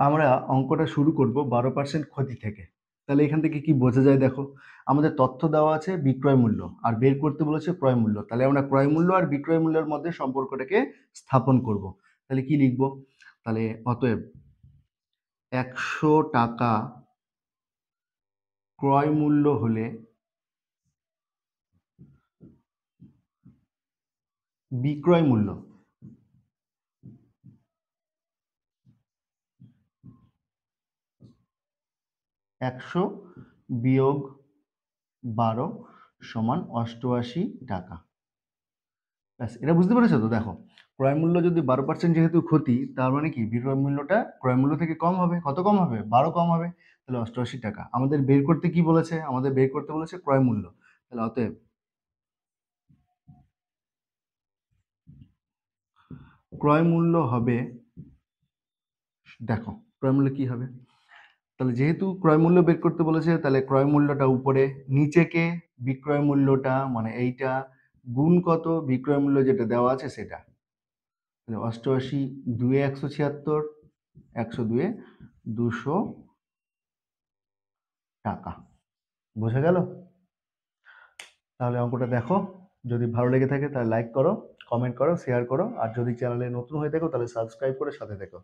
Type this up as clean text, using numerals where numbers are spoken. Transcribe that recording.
আমরা অঙ্কটা শুরু করব 12% ক্ষতি থেকে। তাহলে এখান থেকে কি বোঝা যায় দেখো, আমাদের তথ্য দেওয়া আছে বিক্রয় মূল্য আর বের করতে বলেছে ক্রয় মূল্য। তাহলে আমরা ক্রয় মূল্য আর বিক্রয় মূল্যের মধ্যে সম্পর্কটাকে স্থাপন করব। তাহলে কি লিখব? তাহলে অতএব 100 টাকা ক্রয় মূল্য হলে বিক্রয় মূল্য 100 বিয়োগ 12 সমান 88 টাকা। ব্যাস, এটা বুঝতে পেরেছো তো? দেখো, ক্রয় মূল্য যদি 12% যেহেতু ক্ষতি, তার মানে কি বিক্রয় মূল্যটা ক্রয় মূল্য থেকে কম হবে। কত কম হবে? 12 কম হবে। তাহলে 88 টাকা। আমাদের বের করতে কি বলেছে? আমাদের বের করতে বলেছে ক্রয় মূল্য। তাহলে অতএব ক্রয় মূল্য হবে, দেখো ক্রয় মূল্য কি হবে? তাহলে যেহেতু ক্রয় মূল্য বের করতে বলেছে, তাহলে ক্রয় মূল্যটা উপরে, নিচেকে বিক্রয় মূল্যটা মানে এইটা গুণ কত বিক্রয় মূল্য যেটা দেওয়া আছে সেটা। তাহলে 88 দুয়ে 176, 100 দুয়ে 200 টাকা। বোঝা গেল? তাহলে অঙ্কটা দেখো, যদি ভালো লেগে থাকে তাহলে লাইক করো, কমেন্ট করো, শেয়ার করো, আর যদি চ্যানেলে নতুন হয়ে থাকো তাহলে সাবস্ক্রাইব করে সাথে থেকো।